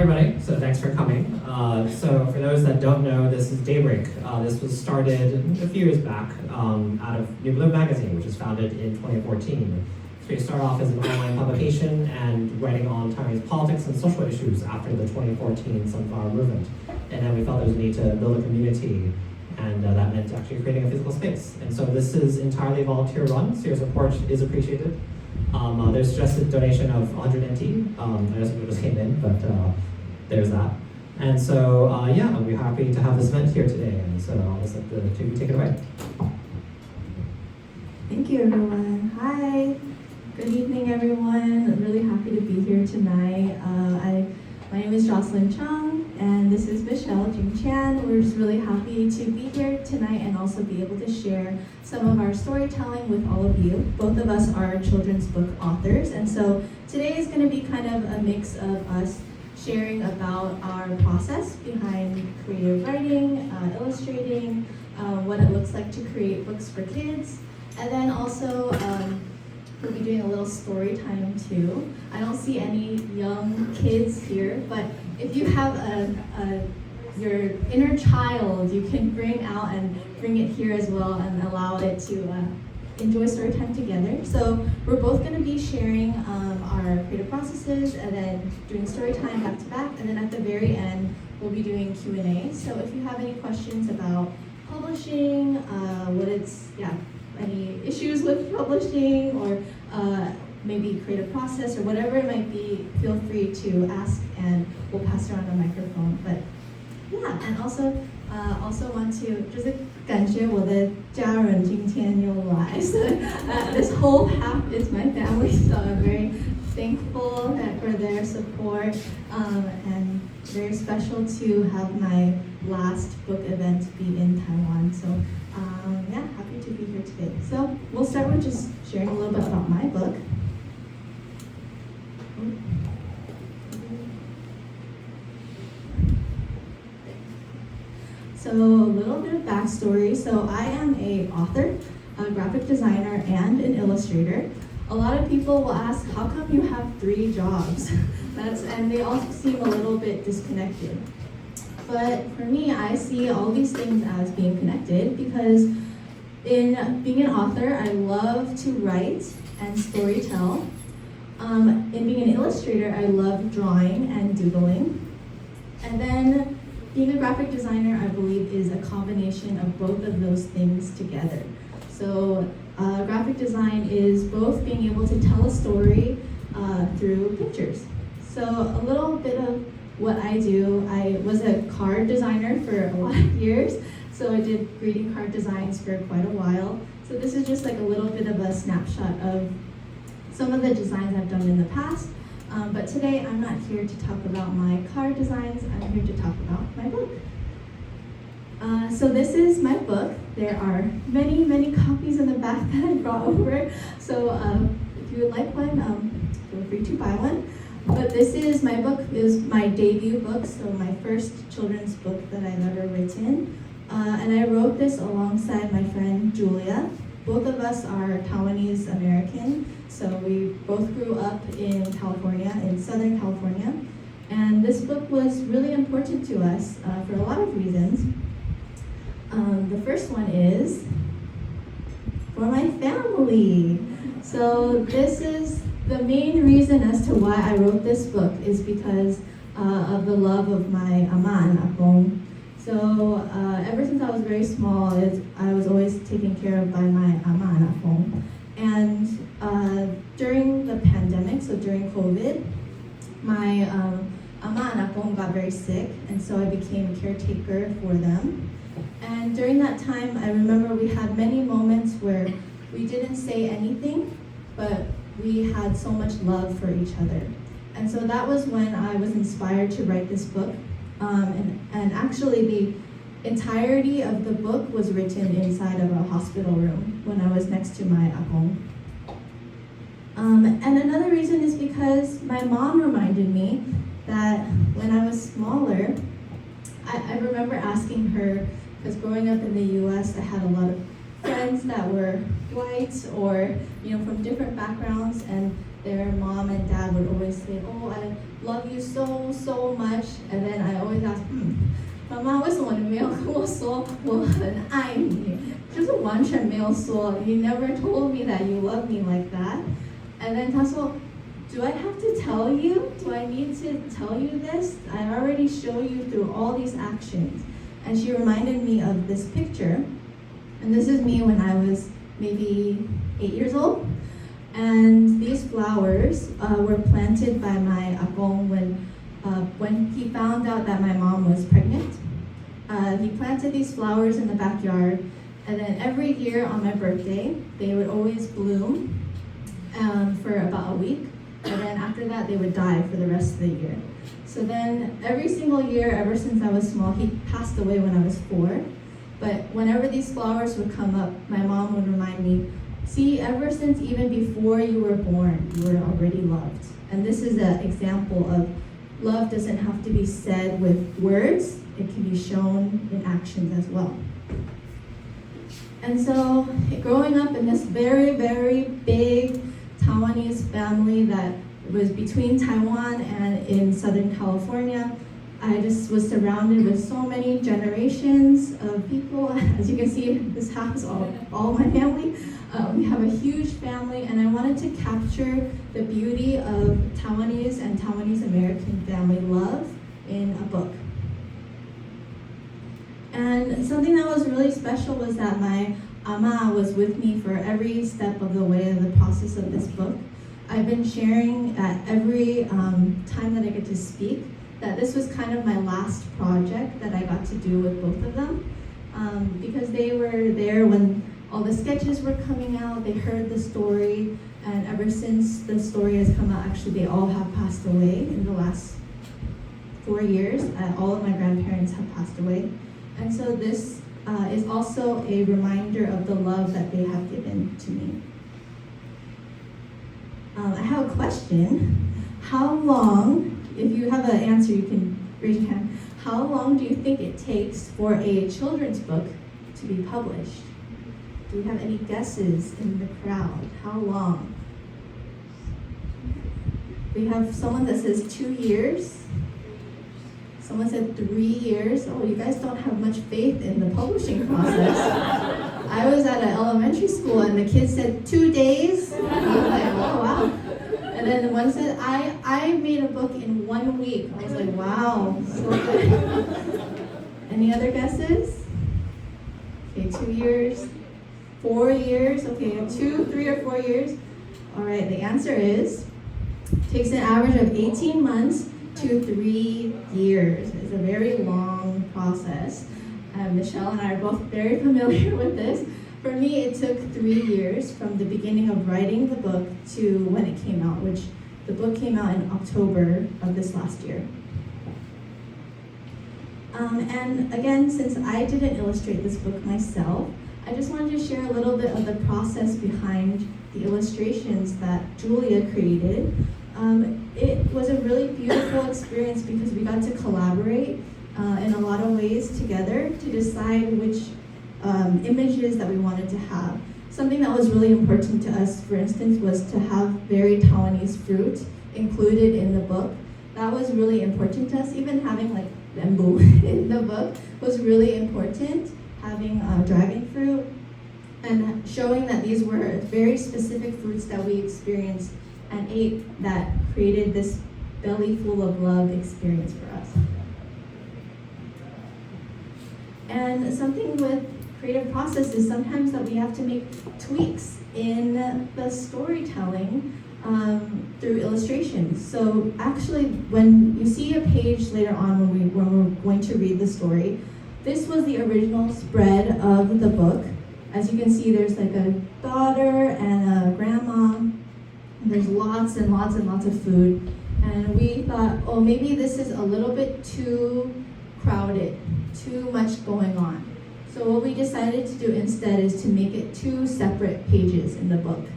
everybody. So thanks for coming. So for those that don't know, this is Daybreak. This was started a few years back out of New Bloom magazine, which was founded in 2014. So we started off as an online publication and writing on Taiwanese politics and social issues after the 2014 Sunflower Movement. And then we felt there was a need to build a community, and that meant actually creating a physical space. And so this is entirely volunteer run, so your support is appreciated. There's just a donation of 100 NT. I know some people just came in, but there's that. And so, yeah, we're happy to have this event here today. And so I'll just let the two of you take it away. Thank you, everyone. Hi. Good evening, everyone. I'm really happy to be here tonight. My name is Jocelyn Chung, and this is Michelle Jing Chan. We're just really happy to be here tonight and also be able to share some of our storytelling with all of you. Both of us are children's book authors, and so today is going to be kind of a mix of us sharing about our process behind creative writing, illustrating, what it looks like to create books for kids, and then also we'll be doing a little story time too. I don't see any young kids here, but if you have your inner child, you can bring out and bring it here as well and allow it to enjoy story time together. So we're both going to be sharing our creative processes and then doing story time back to back, and then at the very end we'll be doing Q&A. So if you have any questions about publishing, any issues with publishing, or maybe creative process or whatever it might be, feel free to ask and we'll pass around the microphone. But yeah, and also want to 就是感谢我的家人今天又来. So this whole half is my family, so I'm very thankful for their support, and very special to have my last book event be in Taiwan. So yeah, happy to be here today. So we'll start with just sharing a little bit about my book. So a little bit of backstory. So I am an author, a graphic designer, and an illustrator. A lot of people will ask, how come you have 3 jobs? And they all seem a little bit disconnected. But for me, I see all these things as being connected because in being an author, I love to write and storytell. In being an illustrator, I love drawing and doodling. And then being a graphic designer, I believe, is a combination of both of those things together. So graphic design is both being able to tell a story through pictures. So a little bit of what I do, I was a card designer for a lot of years, so I did greeting card designs for quite a while. So this is just like a little bit of a snapshot of some of the designs I've done in the past. But today I'm not here to talk about my card designs, I'm here to talk about my book. So this is my book. There are many, many copies in the back that I brought over. So if you would like one, feel free to buy one. But this is my book, is my debut book, so my first children's book that I've ever written. And I wrote this alongside my friend Julia. Both of us are Taiwanese American, so we both grew up in California, in Southern California. And this book was really important to us for a lot of reasons. The first one is for my family. So this is the main reason as to why I wrote this book is because of the love of my ama and apong. So ever since I was very small, I was always taken care of by my ama and apong. And during the pandemic, so during COVID, my ama and apong got very sick, and so I became a caretaker for them. And during that time, I remember we had many moments where we didn't say anything, but we had so much love for each other. And so that was when I was inspired to write this book. And actually the entirety of the book was written inside of a hospital room when I was next to my apong. And another reason is because my mom reminded me that when I was smaller, I remember asking her, because growing up in the US, I had a lot of friends that were white or from different backgrounds, and their mom and dad would always say, oh, I love you so, so much. And then I always ask, 妈妈为什么你没有跟我说我很爱你？就是完全没有说 You never told me that you love me like that. And then 她说 Do I have to tell you? Do I need to tell you this? I already show you through all these actions. And she reminded me of this picture. And this is me when I was maybe 8 years old. And these flowers were planted by my agong when he found out that my mom was pregnant. He planted these flowers in the backyard, and then every year on my birthday, they would always bloom for about a week, and then after that, they would die for the rest of the year. So then every single year, ever since I was small, he passed away when I was 4, but whenever these flowers would come up, my mom would remind me, see, ever since even before you were born, you were already loved. And this is an example of love doesn't have to be said with words, it can be shown in actions as well. And so, growing up in this very, very big Taiwanese family that was between Taiwan and in Southern California, I just was surrounded with so many generations of people. As you can see, this half is all my family. We have a huge family, and I wanted to capture the beauty of Taiwanese and Taiwanese American family love in a book. And something that was really special was that my ama was with me for every step of the way of the process of this book. I've been sharing at every time that I get to speak that this was kind of my last project that I got to do with both of them, because they were there when all the sketches were coming out, they heard the story, and ever since the story has come out, actually they all have passed away in the last 4 years. All of my grandparents have passed away. And so this is also a reminder of the love that they have given to me. I have a question. How long, if you have an answer, you can raise your hand. How long do you think it takes for a children's book to be published? Do we have any guesses in the crowd? How long? We have someone that says 2 years. Someone said 3 years. Oh, you guys don't have much faith in the publishing process. I was at an elementary school and the kids said 2 days. I was like, oh wow. And then one said, I made a book in 1 week. I was like, wow, so good. Any other guesses? Okay, 2 years. 4 years, okay, 2, 3, or 4 years. All right, the answer is, it takes an average of 18 months to 3 years. It's a very long process. Michelle and I are both very familiar with this. For me, it took 3 years from the beginning of writing the book to when it came out, which the book came out in October of this last year. And again, since I didn't illustrate this book myself, I just wanted to share a little bit of the process behind the illustrations that Julia created. It was a really beautiful experience because we got to collaborate in a lot of ways together to decide which images that we wanted to have. Something that was really important to us, for instance, was to have very Taiwanese fruit included in the book. That was really important to us. Even having like bamboo in the book was really important. Having dragon fruit and showing that these were very specific fruits that we experienced and ate that created this belly full of love experience for us. And something with creative process is sometimes that we have to make tweaks in the storytelling through illustrations. So actually, when you see a page later on when we're going to read the story, this was the original spread of the book. As you can see, there's like a daughter and a grandma. And there's lots and lots and lots of food. And we thought, oh, maybe this is a little bit too crowded, too much going on. So what we decided to do instead is to make it 2 separate pages in the book.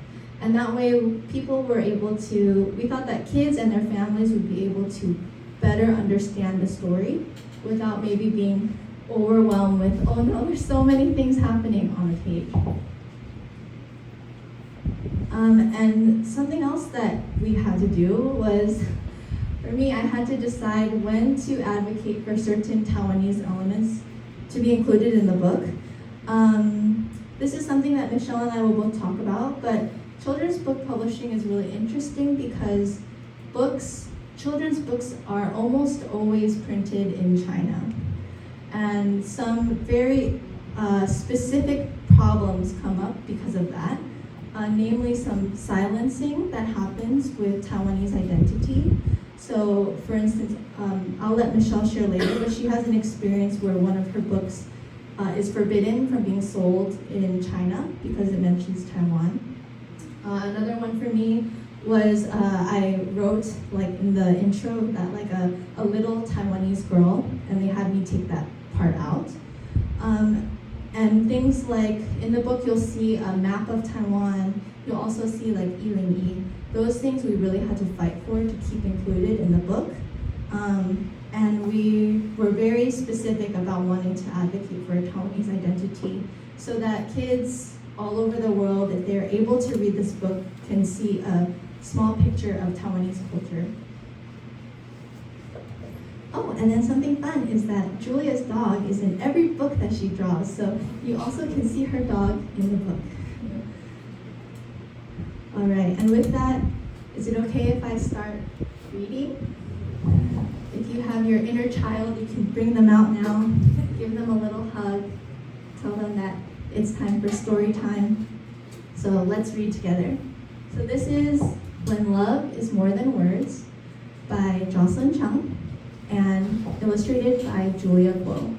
And that way people were able to, we thought that kids and their families would be able to better understand the story without maybe being overwhelmed with, oh no, there's so many things happening on a page. And something else that we had to do was, for me, I had to decide when to advocate for certain Taiwanese elements to be included in the book. This is something that Michelle and I will both talk about, but children's book publishing is really interesting because children's books are almost always printed in China. And some very specific problems come up because of that, namely some silencing that happens with Taiwanese identity. So, for instance, I'll let Michelle share later, but she has an experience where one of her books is forbidden from being sold in China because it mentions Taiwan. Another one for me was I wrote like in the intro that like a little Taiwanese girl, and they had me take that part out. And things like in the book you'll see a map of Taiwan. You'll also see like Yi. Those things we really had to fight for to keep included in the book. And we were very specific about wanting to advocate for a Taiwanese identity so that kids all over the world, if they're able to read this book, can see a small picture of Taiwanese culture. Oh, and then something fun is that Julia's dog is in every book that she draws, so you also can see her dog in the book. All right, and with that, is it okay if I start reading? If you have your inner child, you can bring them out now, give them a little hug, tell them that it's time for story time. So let's read together. So this is When Love is More Than Words by Jocelyn Chung and illustrated by Julia Guo.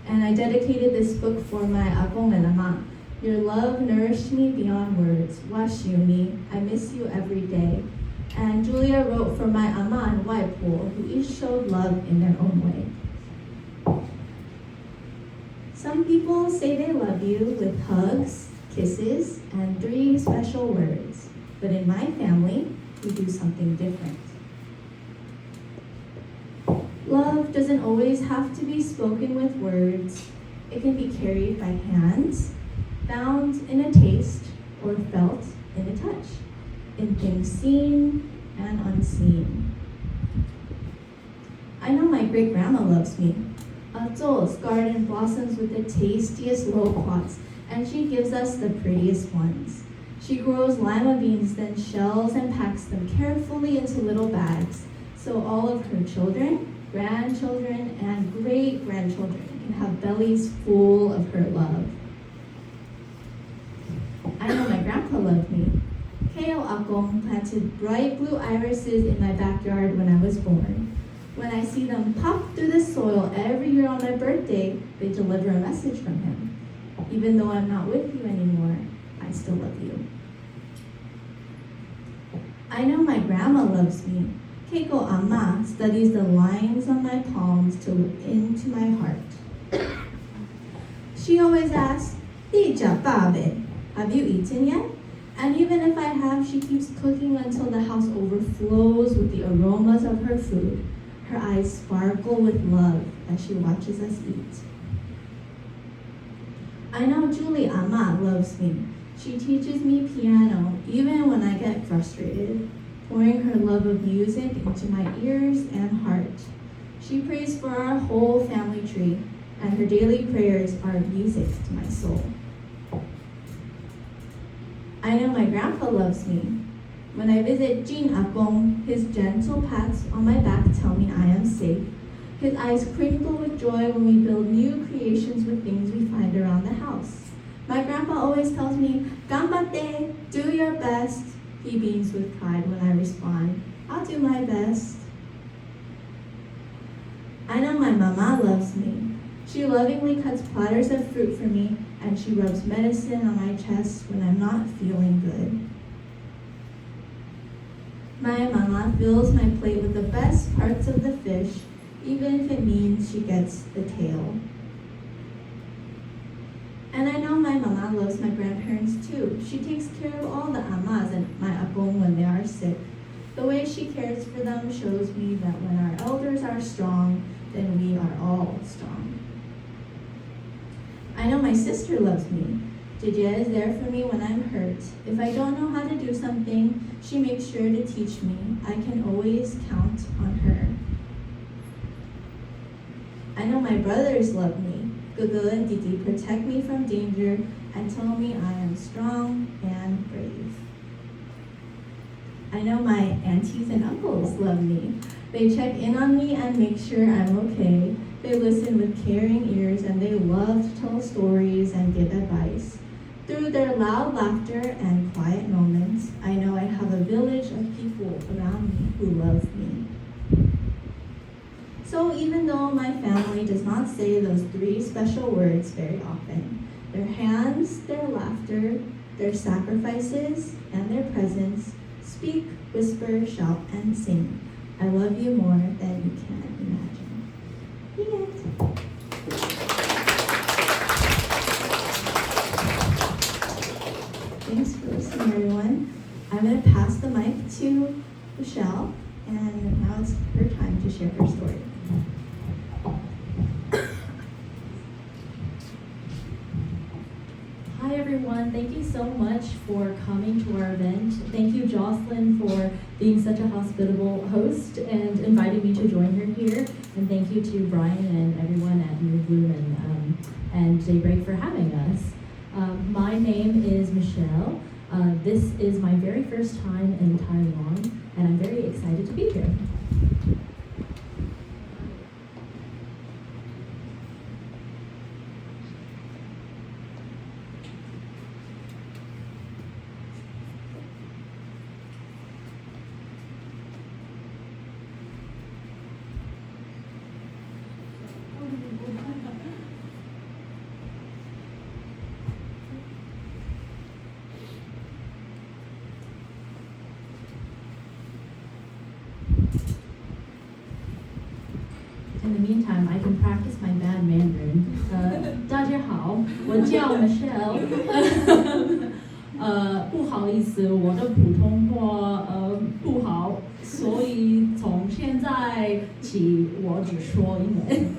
And I dedicated this book for my Agong and Ama. Your love nourished me beyond words. Washiuni, I miss you every day. And Julia wrote for my Ama and Waipo, who each showed love in their own way. Some people say they love you with hugs, kisses, and 3 special words. But in my family, we do something different. Love doesn't always have to be spoken with words. It can be carried by hands, found in a taste, or felt in a touch, in things seen and unseen. I know my great-grandma loves me. Zou's garden blossoms with the tastiest loquats, and she gives us the prettiest ones. She grows lima beans, then shells and packs them carefully into little bags, so all of her children, grandchildren, and great-grandchildren can have bellies full of her love. I know my grandpa loved me. Keo Akong planted bright blue irises in my backyard when I was born. When I see them pop through the soil every year on my birthday, they deliver a message from him. Even though I'm not with you anymore, I still love you. I know my grandma loves me. Keiko Ama studies the lines on my palms to look into my heart. She always asks, "Dija Babe, have you eaten yet?" And even if I have, she keeps cooking until the house overflows with the aromas of her food. Her eyes sparkle with love as she watches us eat. I know Julie Ama loves me. She teaches me piano even when I get frustrated, pouring her love of music into my ears and heart. She prays for our whole family tree, and her daily prayers are music to my soul. I know my grandpa loves me. When I visit Jin Akong, his gentle pats on my back tell me I am safe. His eyes crinkle with joy when we build new creations with things we find around the house. My grandpa always tells me, "Ganbatte, do your best." He beams with pride when I respond, "I'll do my best." I know my mama loves me. She lovingly cuts platters of fruit for me, and she rubs medicine on my chest when I'm not feeling good. My mama fills my plate with the best parts of the fish, even if it means she gets the tail. And I know my mama loves my grandparents too. She takes care of all the amas and my apong when they are sick. The way she cares for them shows me that when our elders are strong, then we are all strong. I know my sister loves me. Jie is there for me when I'm hurt. If I don't know how to do something, she makes sure to teach me. I can always count on her. I know my brothers love me. Gugu and Didi protect me from danger and tell me I am strong and brave. I know my aunties and uncles love me. They check in on me and make sure I'm okay. They listen with caring ears and they love to tell stories and give advice. Through their loud laughter and quiet moments, I know I have a village of people around me who love me. So even though my family does not say those three special words very often, their hands, their laughter, their sacrifices, and their presence speak, whisper, shout, and sing. I love you more than you can imagine. The end. Thanks for listening, everyone. I'm going to pass the mic to Michelle, and now it's her time to share her story. Hi everyone, thank you so much for coming to our event. Thank you, Jocelyn, for being such a hospitable host and inviting me to join her here. And thank you to Brian and everyone at New Bloom and Daybreak for having us. My name is Michelle. This is my very first time in Taiwan, and I'm very excited to be here. In the meantime, I can practice my bad Mandarin. 大家好，我叫 Michelle 。不好意思，我的普通话不好，所以从现在起我只说英文。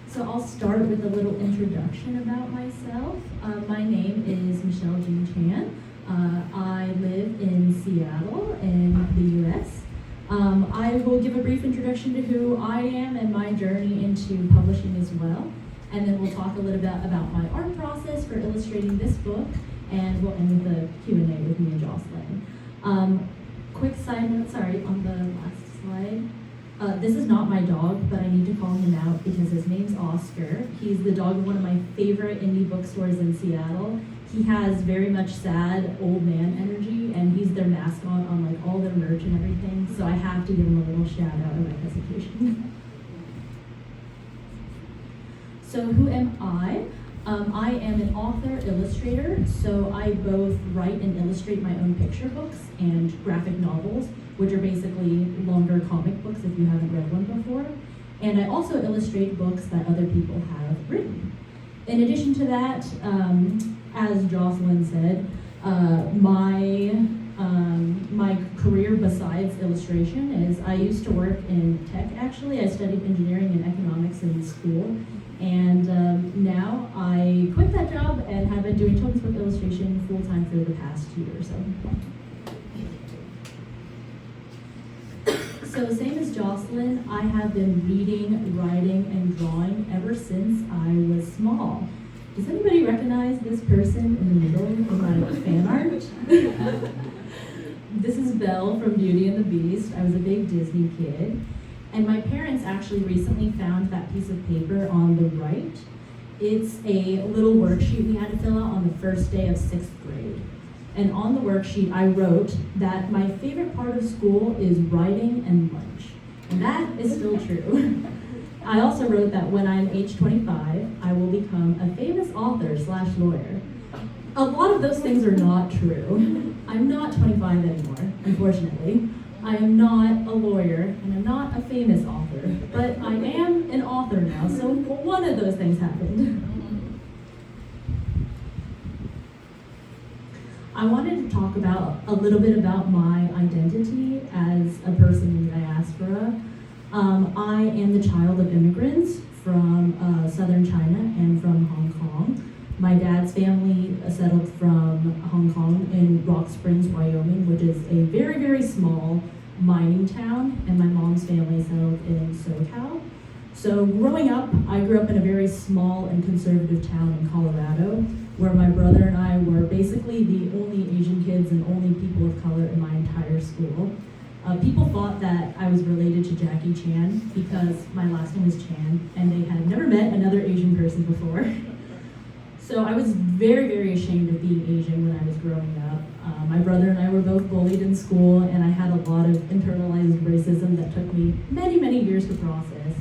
So I'll start with a little introduction about myself. My name is Michelle Jing Chan. I live in Seattle in the US. I will give a brief introduction to who I am and my journey into publishing as well. And then we'll talk a little bit about my art process for illustrating this book, and we'll end with a Q&A with me and Jocelyn. Quick side note, sorry, on the last slide. This is not my dog, but I need to call him out because his name's Oscar. He's the dog of one of my favorite indie bookstores in Seattle. He has very much sad old man energy, and he's their mascot on like all their merch and everything. So I have to give him a little shout out in my presentation. So who am I? I am an author, illustrator, so I both write and illustrate my own picture books and graphic novels, which are basically longer comic books if you haven't read one before. And I also illustrate books that other people have written. In addition to that, as Jocelyn said, my career besides illustration is I used to work in tech actually. I studied engineering and economics in school. And now I quit that job and have been doing children's book illustration full-time for the past year or so. So same as Jocelyn, I have been reading, writing, and drawing ever since I was small. Does anybody recognize this person in the middle of my fan art? This is Belle from Beauty and the Beast. I was a big Disney kid. And my parents actually recently found that piece of paper on the right. It's a little worksheet we had to fill out on the first day of 6th grade. And on the worksheet, I wrote that my favorite part of school is writing and lunch. And that is still true. I also wrote that when I'm age 25, I will become a famous author/lawyer. A lot of those things are not true. I'm not 25 anymore, unfortunately. I am not a lawyer, and I'm not a famous author, but I am an author now, so one of those things happened. I wanted to talk about a little bit about my identity as a person in the diaspora. I am the child of immigrants from southern China and from Hong Kong. My dad's family settled from Hong Kong in Rock Springs, Wyoming, which is a very, very small mining town, and my mom's family settled in SoCal. So growing up, I grew up in a very small and conservative town in Colorado, where my brother and I were basically the only Asian kids and only people of color in my entire school. People thought that I was related to Jackie Chan because my last name is Chan, and they had never met another Asian person before. So I was very, very ashamed of being Asian when I was growing up. My brother and I were both bullied in school, and I had a lot of internalized racism that took me many, many years to process.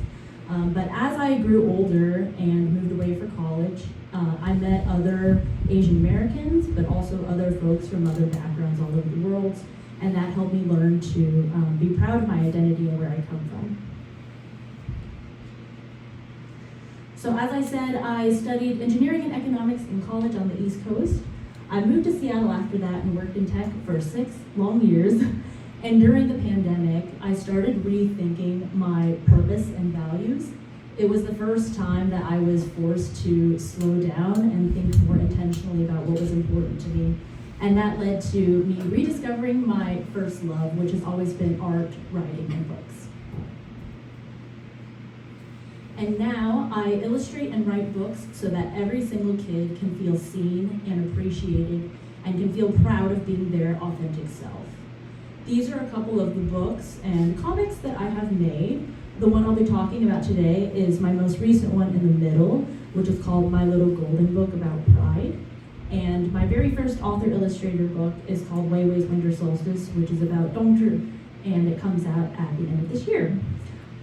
But as I grew older and moved away for college, I met other Asian Americans, but also other folks from other backgrounds all over the world, and that helped me learn to be proud of my identity and where I come from. So as I said, I studied engineering and economics in college on the East Coast. I moved to Seattle after that and worked in tech for 6 long years. And during the pandemic, I started rethinking my purpose and values. It was the first time that I was forced to slow down and think more intentionally about what was important to me. And that led to me rediscovering my first love, which has always been art, writing, and books. And now I illustrate and write books so that every single kid can feel seen and appreciated and can feel proud of being their authentic self. These are a couple of the books and comics that I have made. The one I'll be talking about today is my most recent one in the middle, which is called My Little Golden Book About Pride. And my very first author-illustrator book is called Wei Wei's Winter Solstice, which is about Dongzhi, and it comes out at the end of this year.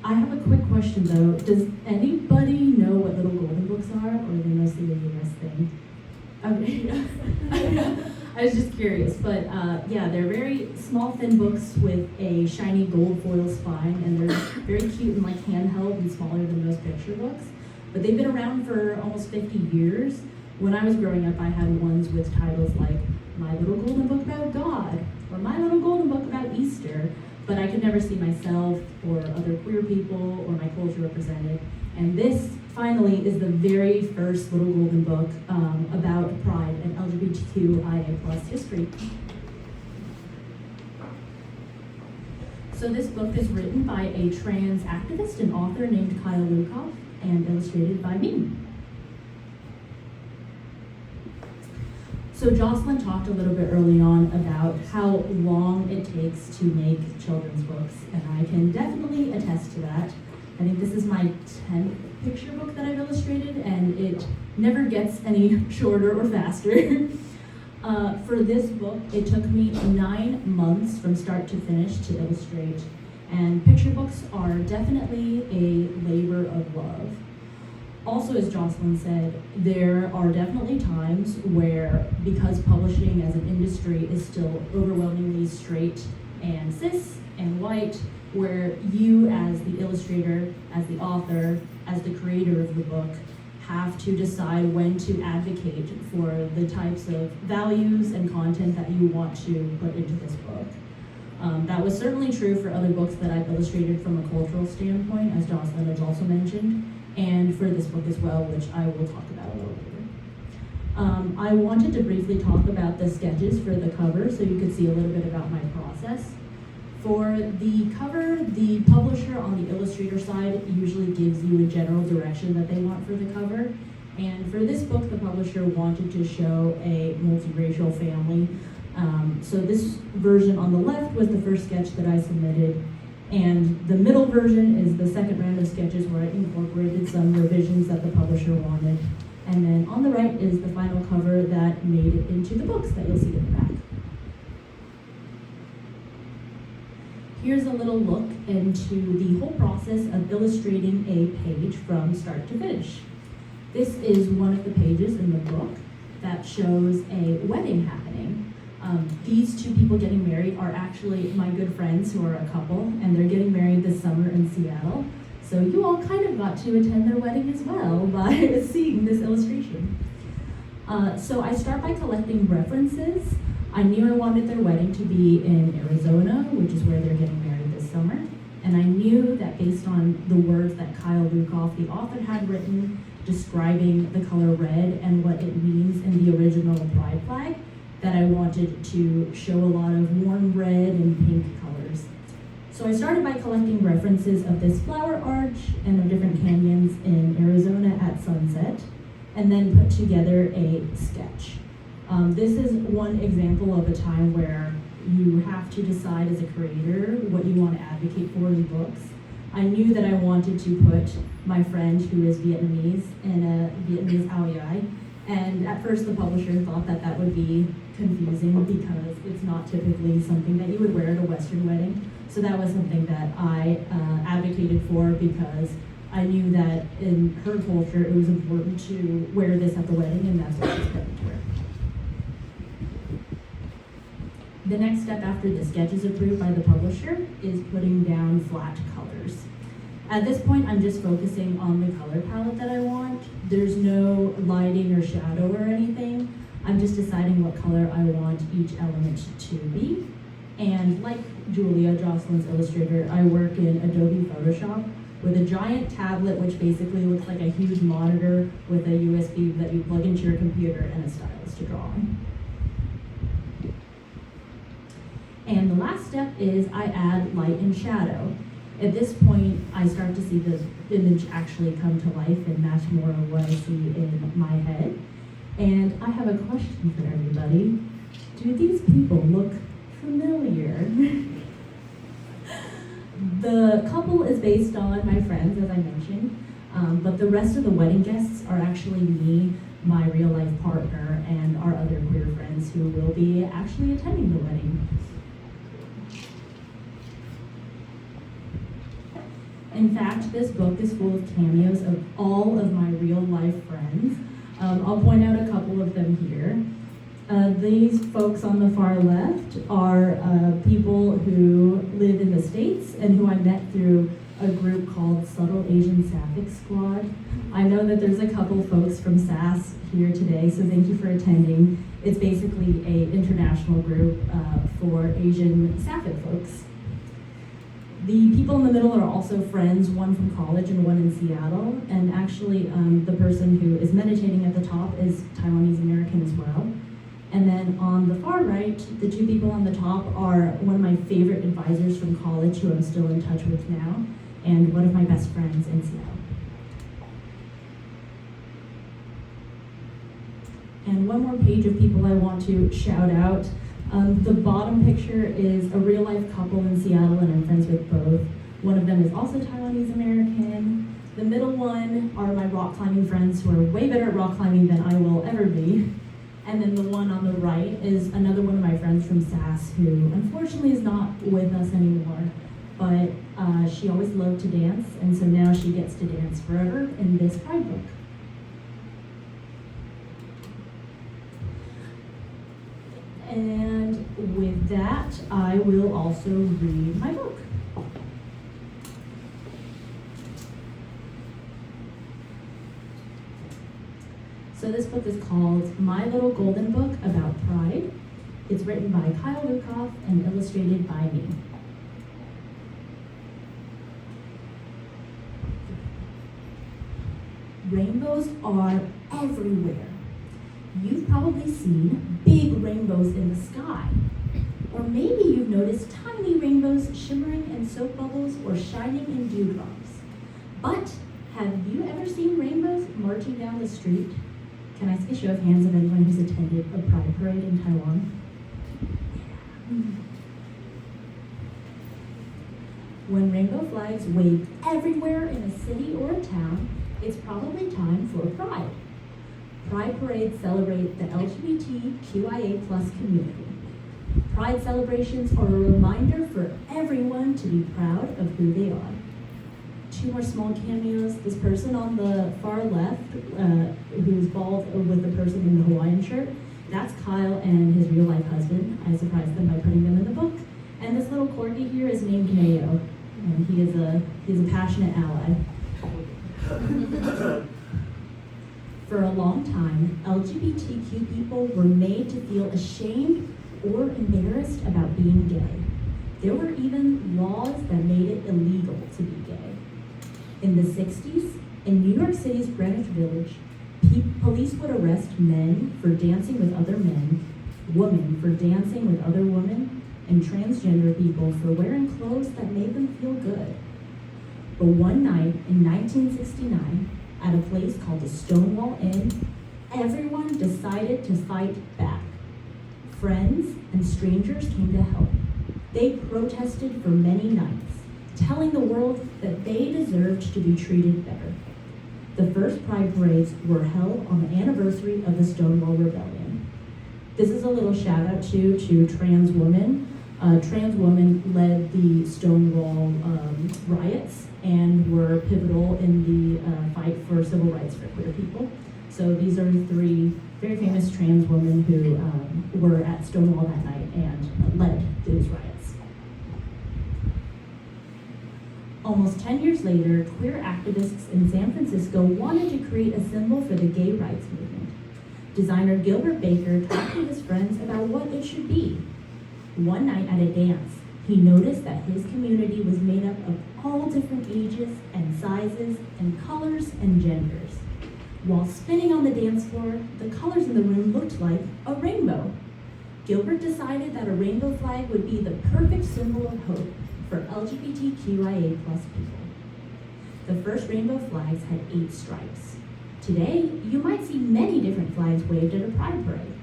I have a quick question though. Does anybody know what little golden books are, or are they mostly a US thing? Okay, I was just curious, but yeah, they're very small, thin books with a shiny gold foil spine, and they're very cute and like handheld and smaller than most picture books. But they've been around for almost 50 years. When I was growing up, I had ones with titles like My Little Golden Book About God, or My Little Golden Book About Easter, but I could never see myself or other queer people or my culture represented. And this, finally, is the very first little golden book about pride and LGBTQIA+ history. So this book is written by a trans activist and author named Kyle Lukoff and illustrated by me. So Jocelyn talked a little bit early on about how long it takes to make children's books, and I can definitely attest to that. I think this is my 10th picture book that I've illustrated, and it never gets any shorter or faster. For this book, it took me 9 months from start to finish to illustrate, and picture books are definitely a labor of love. Also, as Jocelyn said, there are definitely times where, because publishing as an industry is still overwhelmingly straight and cis and white, where you as the illustrator, as the author, as the creator of the book, have to decide when to advocate for the types of values and content that you want to put into this book. That was certainly true for other books that I've illustrated from a cultural standpoint, as Jocelyn has also mentioned, and for this book as well, which I will talk about a little later. I wanted to briefly talk about the sketches for the cover so you could see a little bit about my process. For the cover, the publisher on the illustrator side usually gives you a general direction that they want for the cover. And for this book, the publisher wanted to show a multiracial family. So this version on the left was the first sketch that I submitted. And the middle version is the second round of sketches where I incorporated some revisions that the publisher wanted. And then on the right is the final cover that made it into the books that you'll see in the back. Here's a little look into the whole process of illustrating a page from start to finish. This is one of the pages in the book that shows a wedding happening. These two people getting married are actually my good friends who are a couple, and they're getting married this summer in Seattle. So you all kind of got to attend their wedding as well by seeing this illustration. So I start by collecting references. I knew I wanted their wedding to be in Arizona, which is where they're getting married this summer. And I knew that based on the words that Kyle Lukoff, the author, had written describing the color red and what it means in the original pride flag, that I wanted to show a lot of warm red and pink colors. So I started by collecting references of this flower arch and of different canyons in Arizona at sunset, and then put together a sketch. This is one example of a time where you have to decide as a creator what you want to advocate for in books. I knew that I wanted to put my friend who is Vietnamese in a Vietnamese ao dai, and at first the publisher thought that that would be confusing because it's not typically something that you would wear at a Western wedding. So that was something that I advocated for because I knew that in her culture it was important to wear this at the wedding, and that's what she's planning to wear. The next step after the sketch is approved by the publisher is putting down flat colors. At this point, I'm just focusing on the color palette that I want. There's no lighting or shadow or anything. I'm just deciding what color I want each element to be. And like Julia, Jocelyn's illustrator, I work in Adobe Photoshop with a giant tablet, which basically looks like a huge monitor with a USB that you plug into your computer and a stylus to draw on. And the last step is I add light and shadow. At this point, I start to see the image actually come to life and match more of what I see in my head. And I have a question for everybody. Do these people look familiar? The couple is based on my friends, as I mentioned, but the rest of the wedding guests are actually me, my real life partner, and our other queer friends who will be actually attending the wedding. In fact, this book is full of cameos of all of my real life friends. I'll point out a couple of them here. These folks on the far left are people who live in the States and who I met through a group called Subtle Asian Sapphic Squad. I know that there's a couple folks from SAS here today, so thank you for attending. It's basically an international group for Asian Sapphic folks. The people in the middle are also friends, one from college and one in Seattle. And actually, the person who is meditating at the top is Taiwanese American as well. And then on the far right, the two people on the top are one of my favorite advisors from college who I'm still in touch with now, and one of my best friends in Seattle. And one more page of people I want to shout out. The bottom picture is a real life couple in Seattle, and I'm friends with both. One of them is also Taiwanese American. The middle one are my rock climbing friends who are way better at rock climbing than I will ever be. And then the one on the right is another one of my friends from SAS who unfortunately is not with us anymore, but she always loved to dance, and so now she gets to dance forever in this Pride book. And with that, I will also read my book. So this book is called My Little Golden Book About Pride. It's written by Kyle Lukoff and illustrated by me. Rainbows are everywhere. You've probably seen big rainbows in the sky. Or maybe you've noticed tiny rainbows shimmering in soap bubbles or shining in dewdrops. But have you ever seen rainbows marching down the street? Can I see a show of hands of anyone who's attended a pride parade in Taiwan? When rainbow flags wave everywhere in a city or a town, it's probably time for pride. Pride parades celebrate the LGBTQIA+ community. Pride celebrations are a reminder for everyone to be proud of who they are. Two more small cameos. This person on the far left, who's bald with the person in the Hawaiian shirt, That's Kyle and his real life husband. I surprised them by putting them in the book. And this little corgi here is named Mayo, and he is a passionate ally. For a long time, LGBTQ people were made to feel ashamed or embarrassed about being gay. There were even laws that made it illegal to be gay. In the 60s, in New York City's Greenwich Village, police would arrest men for dancing with other men, women for dancing with other women, and transgender people for wearing clothes that made them feel good. But one night in 1969, at a place called the Stonewall Inn, everyone decided to fight back. Friends and strangers came to help. They protested for many nights, telling the world that they deserved to be treated better. The first Pride parades were held on the anniversary of the Stonewall Rebellion. This is a little shout out to trans women. Trans women led the Stonewall riots and were pivotal in the fight for civil rights for queer people. So these are three very famous trans women who were at Stonewall that night and led those riots. Almost 10 years later, queer activists in San Francisco wanted to create a symbol for the gay rights movement. Designer Gilbert Baker talked to his friends about what it should be. One night at a dance, he noticed that his community was made up of all different ages and sizes and colors and genders. While spinning on the dance floor, the colors in the room looked like a rainbow. Gilbert decided that a rainbow flag would be the perfect symbol of hope for LGBTQIA+ people. The first rainbow flags had 8 stripes. Today, you might see many different flags waved at a pride parade.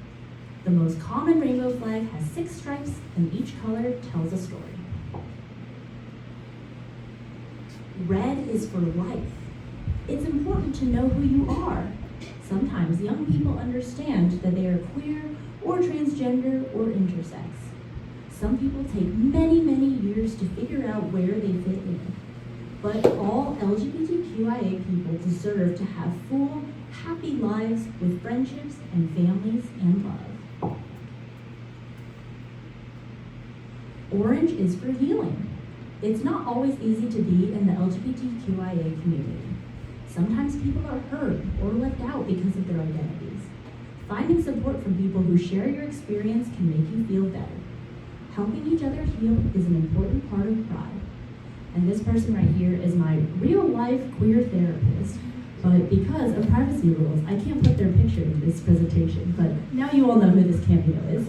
The most common rainbow flag has 6 stripes, and each color tells a story. Red is for life. It's important to know who you are. Sometimes young people understand that they are queer or transgender or intersex. Some people take many, many years to figure out where they fit in. But all LGBTQIA people deserve to have full, happy lives with friendships and families and love. Orange is for healing. It's not always easy to be in the LGBTQIA community. Sometimes people are hurt or left out because of their identities. Finding support from people who share your experience can make you feel better. Helping each other heal is an important part of Pride. And this person right here is my real-life queer therapist. But because of privacy rules, I can't put their picture in this presentation. But now you all know who this cameo is.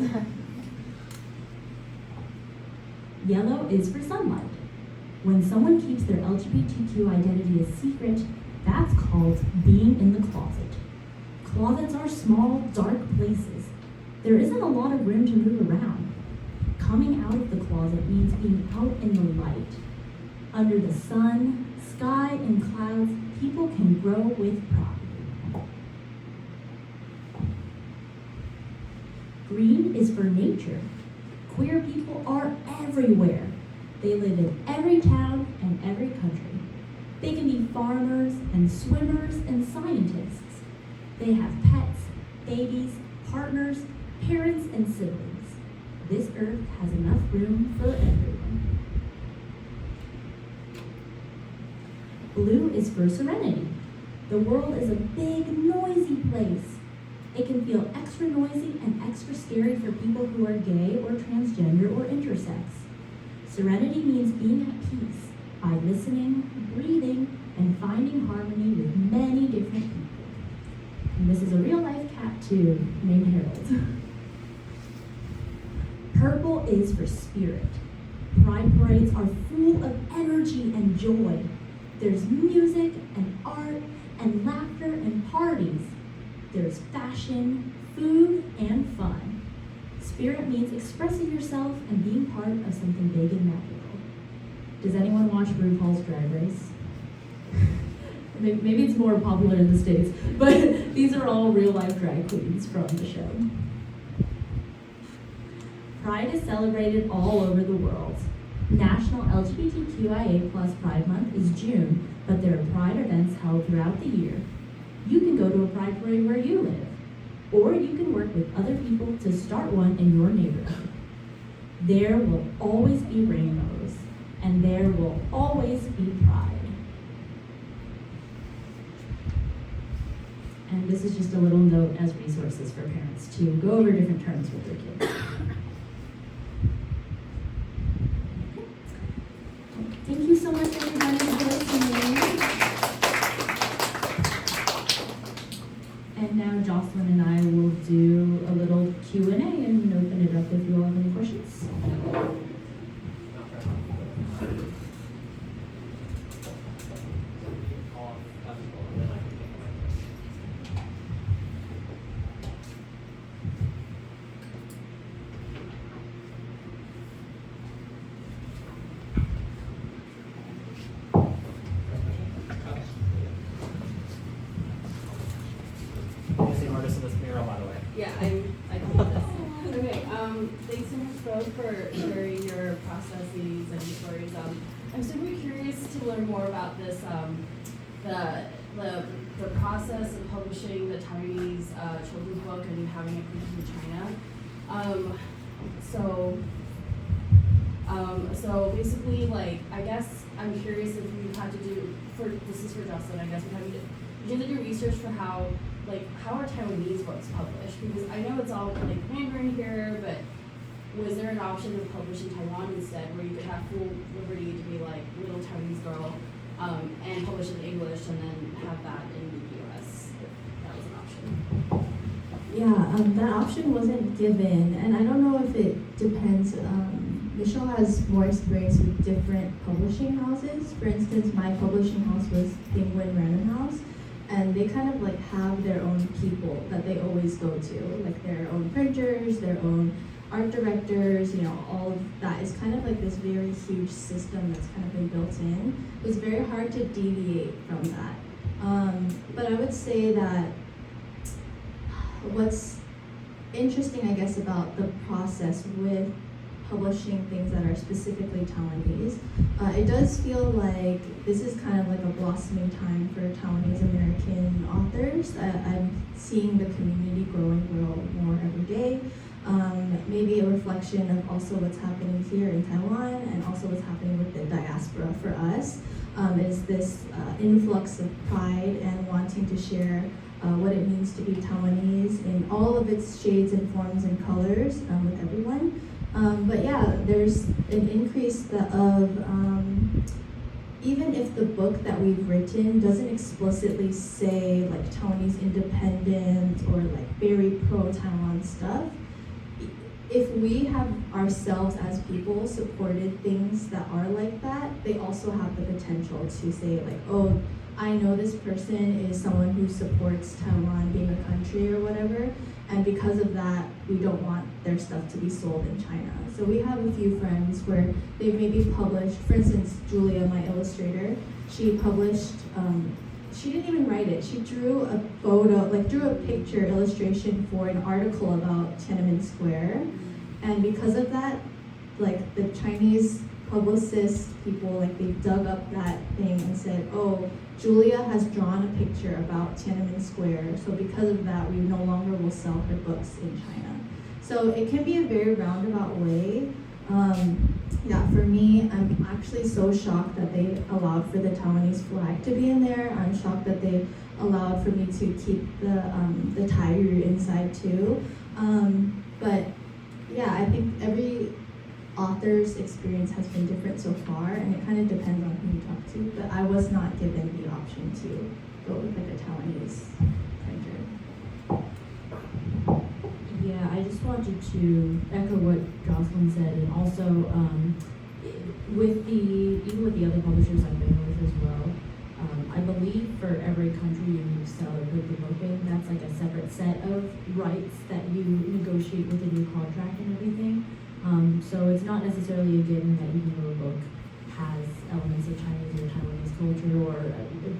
Yellow is for sunlight. When someone keeps their LGBTQ identity a secret, that's called being in the closet. Closets are small, dark places. There isn't a lot of room to move around. Coming out of the closet means being out in the light. Under the sun, sky, and clouds, people can grow with pride. Green is for nature. Queer people are everywhere. They live in every town and every country. They can be farmers and swimmers and scientists. They have pets, babies, partners, parents, and siblings. This earth has enough room for everyone. Blue is for serenity. The world is a big, noisy place. It can feel extra noisy and extra scary for people who are gay or transgender or intersex. Serenity means being at peace by listening, breathing, and finding harmony with many different people. And this is a real-life cat too, named Harold. Purple is for spirit. Pride parades are full of energy and joy. There's music and art and laughter and parties. There's fashion, food, and fun. Spirit means expressing yourself and being part of something big and magical. Does anyone watch RuPaul's Drag Race? Maybe it's more popular in the States, but these are all real-life drag queens from the show. Pride is celebrated all over the world. National LGBTQIA+ Pride Month is June, but there are Pride events held throughout the year. You can go to a Pride parade where you live. or you can work with other people to start one in your neighborhood. There will always be rainbows, and there will always be pride. And this is just a little note as resources for parents to go over different terms with their kids. Thank you so much, everybody, for listening. And now Jocelyn and I will do a little Q&A and open it up if you all have any questions. Artist of this mural, by the way. Yeah, I can do this. Okay, thanks so much both for sharing your processes and stories. I'm super curious to learn more about this, the process of publishing the Taiwanese children's book and having it printed in China. So basically, like, I guess I'm curious if you had to do, this is for Jocelyn, I guess, you had to do research for how are Taiwanese books published? Because I know it's all like Mandarin here, but was there an option to publish in Taiwan instead, where you could have full liberty to be like little Taiwanese girl and publish in English and then have that in the US? That was an option. Yeah, that option wasn't given, and I don't know if it depends. Michelle has more experience with different publishing houses. For instance, my publishing house was Penguin Random House, and they kind of like have their own people that they always go to, like their own printers, their own art directors, all of that is kind of like this very huge system that's kind of been built in. It was very hard to deviate from that. But I would say that what's interesting, I guess, about the process with publishing things that are specifically Taiwanese, it does feel like this is kind of like a blossoming time for Taiwanese American authors. I'm seeing the community grow more every day. Maybe a reflection of also what's happening here in Taiwan and also what's happening with the diaspora for us is this influx of pride and wanting to share what it means to be Taiwanese in all of its shades and forms and colors with everyone. But yeah, there's an increase of, even if the book that we've written doesn't explicitly say like Taiwanese independent or like very pro-Taiwan stuff, if we have ourselves as people supported things that are like that, they also have the potential to say like, oh, I know this person is someone who supports Taiwan being a country or whatever, and because of that, we don't want their stuff to be sold in China. So we have a few friends where they've maybe published, for instance, Julia, my illustrator, she published, she didn't even write it. She drew a photo, drew a picture illustration for an article about Tiananmen Square. And because of that, the Chinese publicist people, they dug up that thing and said, oh, Julia has drawn a picture about Tiananmen Square, so because of that, we no longer will sell her books in China. So it can be a very roundabout way. Yeah, for me, I'm actually so shocked that they allowed for the Taiwanese flag to be in there. I'm shocked that they allowed for me to keep the Taiyu inside too. But yeah, I think every author's experience has been different so far, and it kind of depends on who you talk to, but I was not given the option to go with a Taiwanese printer. Yeah, I just wanted to echo what Jocelyn said, and also even with the other publishers I've been with as well, I believe for every country you sell or put the book in, that's like a separate set of rights that you negotiate with a new contract and everything. So it's not necessarily a given that even though a book has elements of Chinese or Taiwanese culture or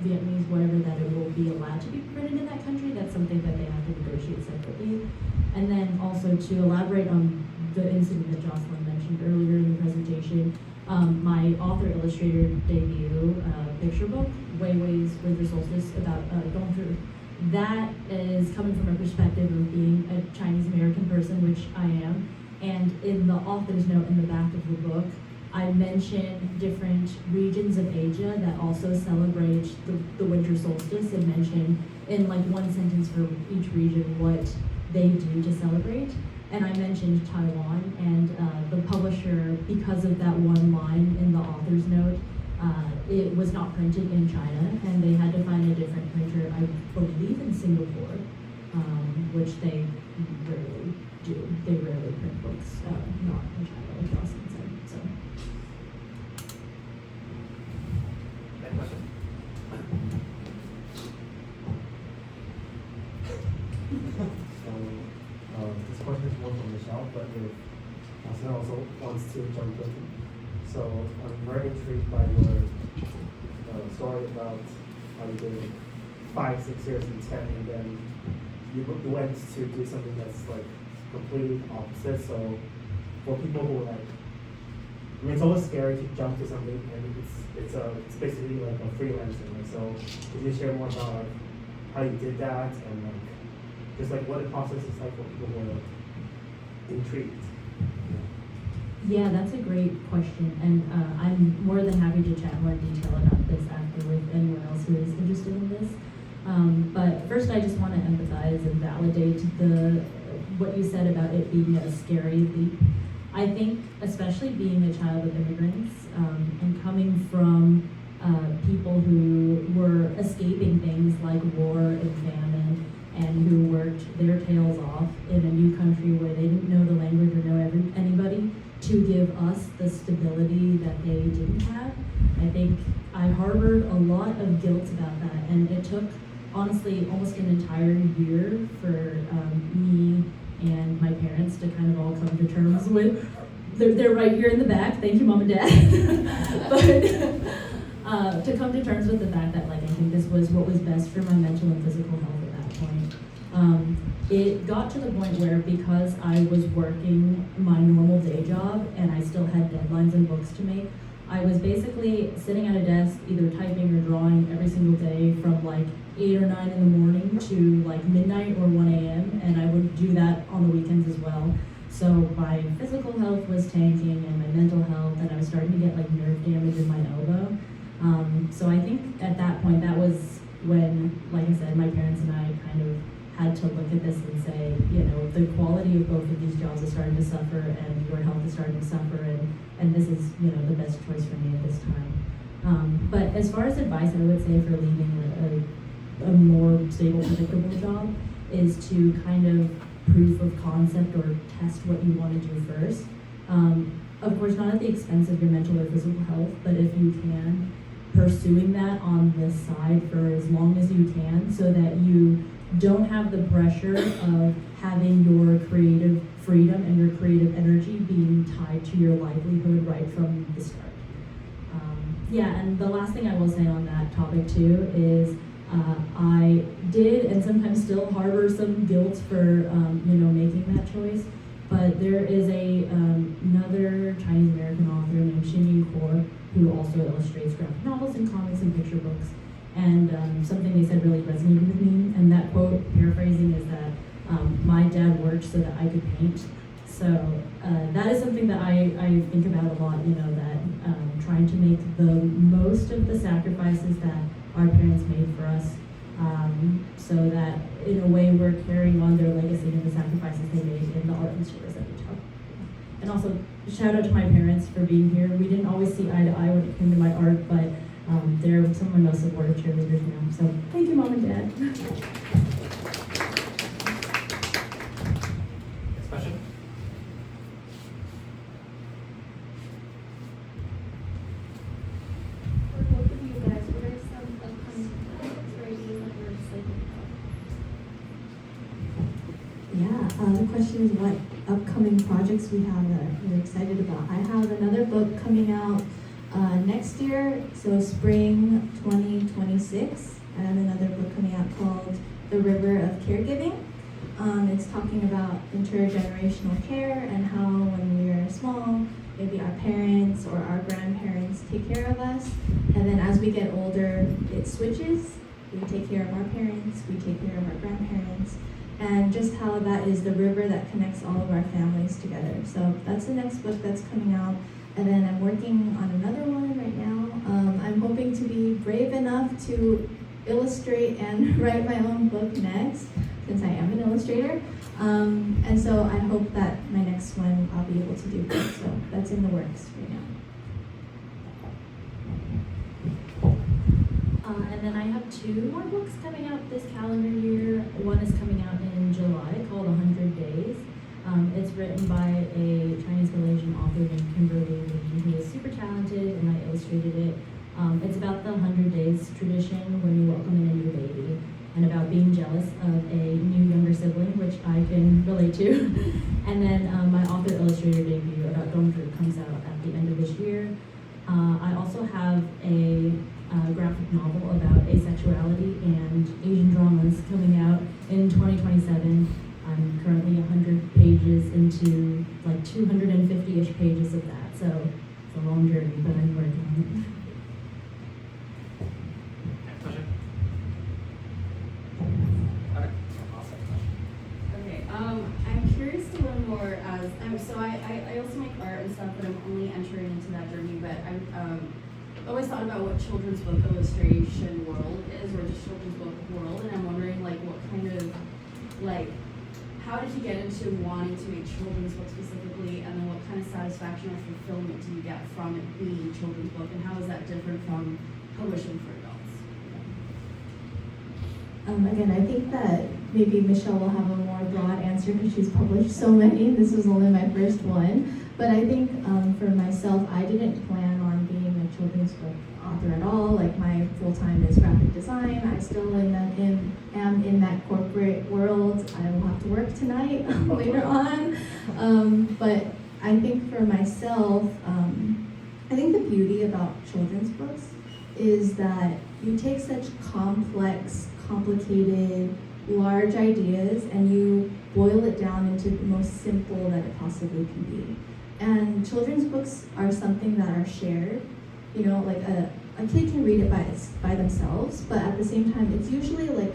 Vietnamese, whatever, that it will be allowed to be printed in that country. That's something that they have to negotiate separately. And then also to elaborate on the incident that Jocelyn mentioned earlier in the presentation, my author-illustrator debut picture book, Wei Wei's Winter Solstice, about that is coming from a perspective of being a Chinese American person, which I am. And in the author's note in the back of the book, I mention different regions of Asia that also celebrate the winter solstice, and mention in like one sentence for each region what they do to celebrate. And I mentioned Taiwan, and the publisher, because of that one line in the author's note, it was not printed in China, and they had to find a different printer, I believe in Singapore, which they rarely do. They rarely print books, not in China, like Jocelyn said. So. Any question? This question is more for Michelle, but if Jocelyn also wants to jump in. So I'm very intrigued by your story about how you did 5, 6 years in tech, and then you went to do something that's like completely opposite. So for people who are like, I mean, it's always scary to jump to something, and it's basically like a freelancing. Like, so could you share more about like how you did that, and like just like what the process is like for people who are like, intrigued? Yeah, that's a great question, and I'm more than happy to chat more in detail about this after with anyone else who is interested in this. But first, I just want to empathize and validate what you said about it being a scary leap. I think, especially being a child of immigrants and coming from people who were escaping things like war and famine, and who worked their tails off in a new country where they didn't know the language or know anybody, to give us the stability that they didn't have. I think I harbored a lot of guilt about that, and it took, honestly, almost an entire year for me and my parents to kind of all come to terms with, they're right here in the back, thank you Mom and Dad, but to come to terms with the fact that like I think this was what was best for my mental and physical health at that point. It got to the point where, because I was working my normal day job and I still had deadlines and books to make, I was basically sitting at a desk either typing or drawing every single day from like 8 or 9 in the morning to like midnight or 1 a.m. and I would do that on the weekends as well. So my physical health was tanking and my mental health, and I was starting to get like nerve damage in my elbow. So I think at that point, that was when, like I said, my parents and I kind of had to look at this and say, you know, the quality of both of these jobs is starting to suffer, and your health is starting to suffer, and this is, you know, the best choice for me at this time. But as far as advice, I would say for leaving a more stable, predictable job is to kind of proof of concept or test what you want to do first. Of course, not at the expense of your mental or physical health, but if you can, pursuing that on the side for as long as you can, so that you don't have the pressure of having your creative freedom and your creative energy being tied to your livelihood right from the start. Yeah, and the last thing I will say on that topic too is I did and sometimes still harbor some guilt for making that choice. But there is another Chinese American author named Xin Yu who also illustrates graphic novels and comics and picture books. And something they said really resonated with me. And that quote, paraphrasing, is that my dad worked so that I could paint. So that is something that I think about a lot, that trying to make the most of the sacrifices that our parents made for us, so that in a way we're carrying on their legacy and the sacrifices they made in the art and stories that we tell. And also, shout out to my parents for being here. We didn't always see eye to eye when it came to my art, but they're some of my most supportive cheerleaders now. So thank you, Mom and Dad. Next question? For both of you guys, what are some upcoming projects or ideas that you're excited about? Yeah, the question is what upcoming projects we have that we're excited about. I have another book coming out next year, so spring 2026. I have another book coming out called The River of Caregiving. It's talking about intergenerational care and how when we are small, maybe our parents or our grandparents take care of us, and then as we get older, it switches, we take care of our parents, we take care of our grandparents, and just how that is the river that connects all of our families together. So that's the next book that's coming out. And then I'm working on another one right now. I'm hoping to be brave enough to illustrate and write my own book next, since I am an illustrator. And so I hope that my next one I'll be able to do good. So that's in the works right now. And then I have 2 more books coming out this calendar year. One is coming out in July called 100 Days. It's written by a Chinese-Malaysian author named Kimberly Lee, who is super talented, and I illustrated it. It's about the 100 Days tradition when you welcome in a new baby, and about being jealous of a new younger sibling, which I can relate to. And then my author-illustrator debut about Dongzhi comes out at the end of this year. I also have a graphic novel about asexuality and Asian dramas coming out in 2027. I'm currently 100 pages into like 250-ish pages of that, so it's a long journey, but I'm working on it. Next question. Okay. Awesome. Okay, I'm curious to learn more as, so I also make art and stuff, but I'm only entering into that journey, but I've always thought about what children's book illustration world is, or just children's book world, and I'm wondering like what kind of, like, how did you get into wanting to make children's books specifically, and then what kind of satisfaction or fulfillment do you get from it being children's book, and how is that different from publishing for adults? Again, I think that maybe Michelle will have a more broad answer because she's published so many. This was only my first one. But I think for myself, I didn't plan on being a children's book author at all. Like, my full-time is graphic design. I still am in that corporate world. I will have to work tonight later on. But I think for myself, I think the beauty about children's books is that you take such complex, complicated, large ideas and you boil it down into the most simple that it possibly can be. And children's books are something that are shared. You know, like a kid can read it by themselves, but at the same time, it's usually like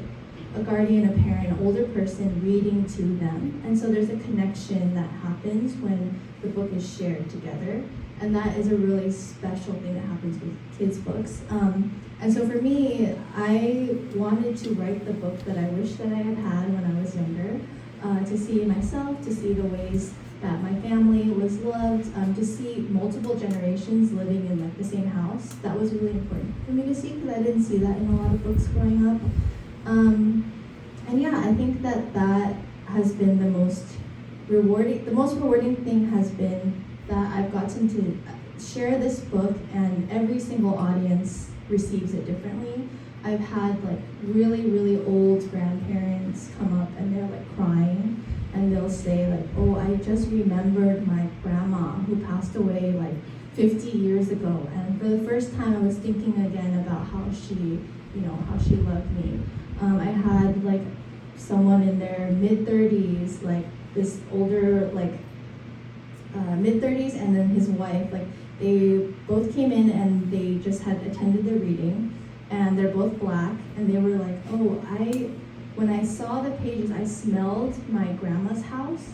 a guardian, a parent, an older person reading to them. And so there's a connection that happens when the book is shared together. And that is a really special thing that happens with kids' books. And so for me, I wanted to write the book that I wish that I had had when I was younger, to see myself, to see the ways that my family was loved, to see multiple generations living in like the same house. That was really important for me to see because I didn't see that in a lot of books growing up. And yeah, I think that has been the most rewarding. The most rewarding thing has been that I've gotten to share this book, and every single audience receives it differently. I've had like really, really old grandparents come up and they're like crying, and they'll say like, oh, I just remembered my grandma who passed away like 50 years ago, and for the first time I was thinking again about how she loved me. I had like someone in their mid-30s, like this older, like mid-30s, and then his wife, like they both came in and they just had attended the reading, and they're both Black, and they were like, oh, when I saw the pages, I smelled my grandma's house,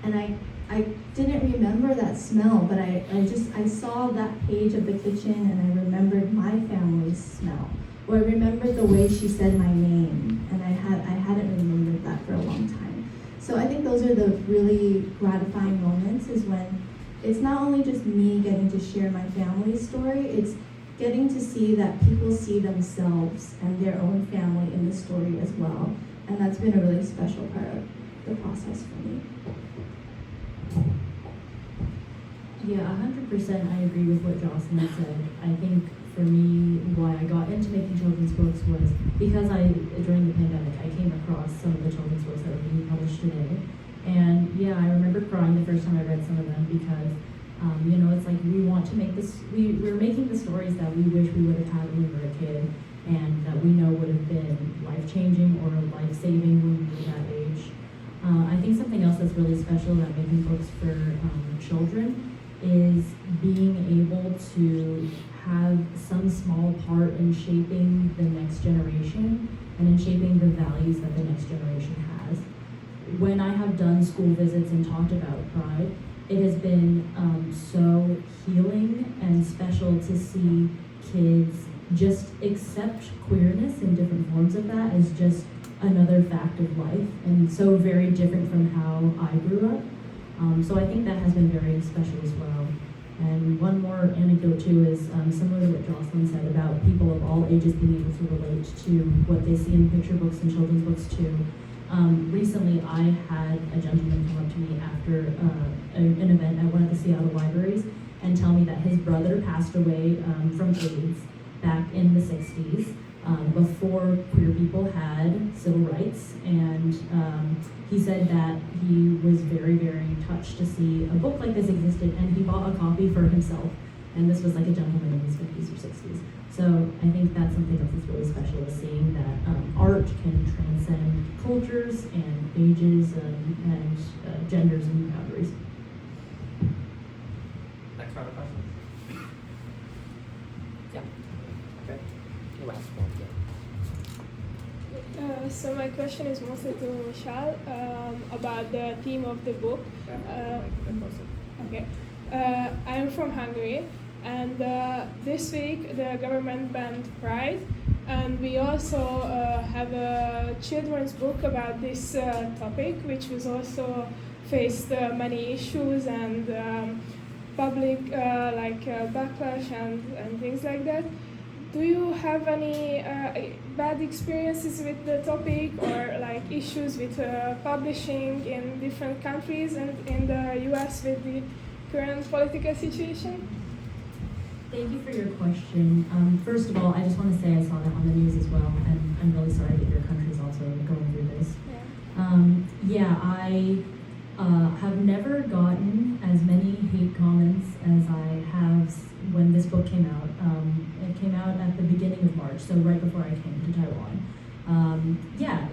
and I didn't remember that smell, but I saw that page of the kitchen, and I remembered my family's smell, or I remembered the way she said my name, and I hadn't remembered that for a long time. So I think those are the really gratifying moments, is when it's not only just me getting to share my family's story, it's getting to see that people see themselves and their own family in the story as well. And that's been a really special part of the process for me. Yeah, 100% I agree with what Jocelyn said. I think for me, why I got into making children's books was because during the pandemic, I came across some of the children's books that are being published today. And yeah, I remember crying the first time I read some of them because, it's like we want to make this, we're making the stories that we wish we would have had when we were a kid, and that we know would have been life-changing or life-saving when we were that age. I think something else that's really special about making books for children is being able to have some small part in shaping the next generation and in shaping the values that the next generation has. When I have done school visits and talked about Pride, it has been so healing and special to see kids just accept queerness and different forms of that as just another fact of life, and so very different from how I grew up. So I think that has been very special as well. And one more anecdote too is similar to what Jocelyn said about people of all ages being able to relate to what they see in picture books and children's books too. Recently I had a gentleman come up to me after an event at one of the Seattle libraries and tell me that his brother passed away from AIDS back in the 60s, before queer people had civil rights, and he said that he was very, very touched to see a book like this existed, and he bought a copy for himself, and this was like a gentleman in his 50s or 60s. So I think that's something else that's really special, is seeing that art can transcend cultures and ages and genders and boundaries. Next round of questions. Yeah. Okay. You last one. Yeah. So my question is mostly to Michelle about the theme of the book. Okay. I'm from Hungary, and this week the government banned Pride, and we also have a children's book about this topic, which was also faced many issues and public backlash and things like that. Do you have any bad experiences with the topic, or like issues with publishing in different countries and in the US with the current political situation? Thank you for your question. First of all, I just want to say I saw that on the news as well, and I'm really sorry that your country is also going through this. I have never gotten as many hate comments as I have when this book came out. It came out at the beginning of March, so right before I came to Taiwan.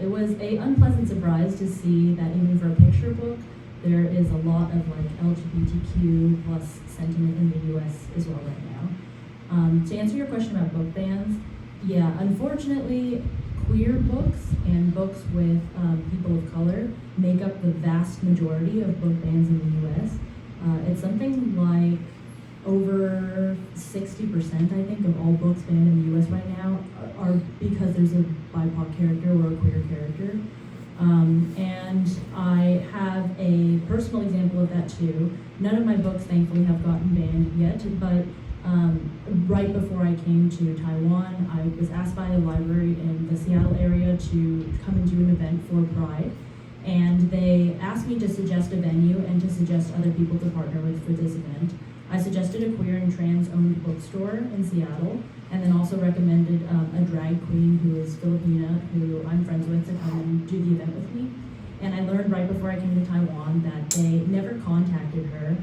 It was an unpleasant surprise to see that even for a picture book, there is a lot of like LGBTQ plus sentiment in the US as well right now. To answer your question about book bans, unfortunately, queer books and books with people of color make up the vast majority of book bans in the US. It's something like over 60%, I think, of all books banned in the US right now are because there's a BIPOC character or a queer character. And I have a personal example of that too. None of my books, thankfully, have gotten banned yet, but right before I came to Taiwan, I was asked by a library in the Seattle area to come and do an event for Pride. And they asked me to suggest a venue and to suggest other people to partner with for this event. I suggested a queer and trans-owned bookstore in Seattle, and then also recommended a drag queen who is Filipina, who I'm friends with, to come and do the event with me. And I learned right before I came to Taiwan that they never contacted her.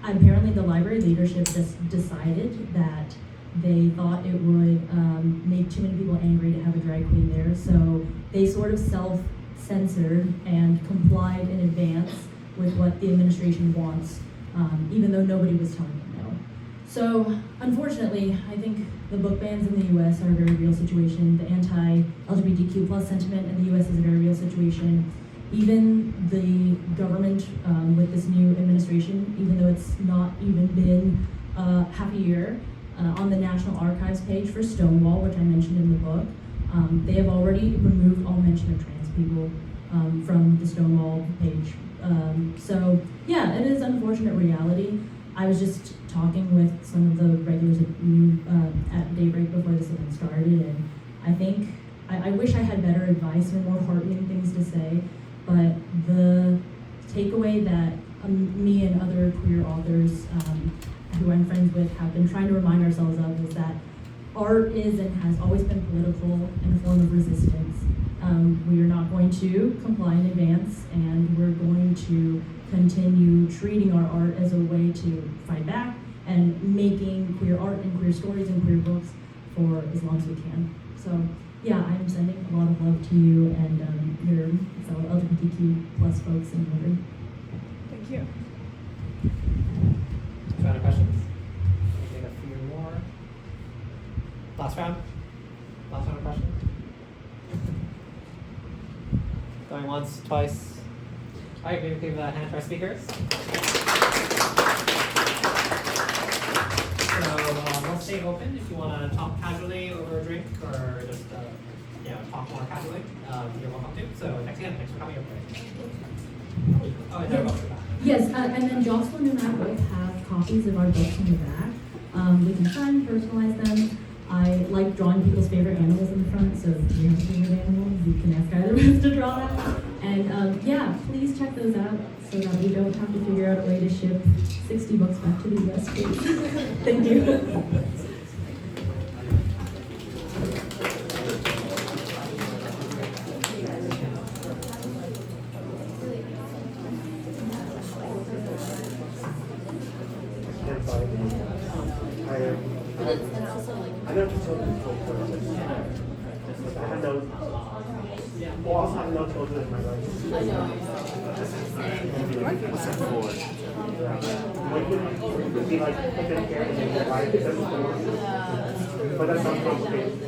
Apparently the library leadership just decided that they thought it would make too many people angry to have a drag queen there, so they sort of self-censored and complied in advance with what the administration wants, even though nobody was telling them no. So unfortunately, I think the book bans in the US are a very real situation. The anti-LGBTQ plus sentiment in the US is a very real situation. Even the government with this new administration, even though it's not even been half a year, on the National Archives page for Stonewall, which I mentioned in the book, they have already removed all mention of trans people from the Stonewall page. It is an unfortunate reality. I was just talking with some of the regulars at Daybreak before this event started, and I think I wish I had better advice or more heartening things to say, but the takeaway that me and other queer authors who I'm friends with have been trying to remind ourselves of is that art is and has always been political and a form of resistance. We are not going to comply in advance, and we're going to continue treating our art as a way to fight back and making queer art and queer stories and queer books for as long as we can. So I'm sending a lot of love to you and your fellow LGBTQ plus folks in Woodard. Thank you. questions? Take a few more. Last round? Last round of questions? Going once, twice. All right, maybe give a hand to our speakers. So we'll stay open if you want to talk casually over a drink or just talk more casually. You're welcome to. So thanks again. Thanks for coming over. Oh, and they're both back. Yes, and then Jocelyn and I both have copies of our books in the back. We can sign, personalize them. I like drawing people's favorite animals in the front, so if you have a favorite animal, you can ask either of us to draw that. And please check those out so that we don't have to figure out a way to ship 60 books back to the US, please. Thank you. I know children's book person. I have no, also have no children in my life. What's that for? Would be like taking care of your life, but that's not complicated.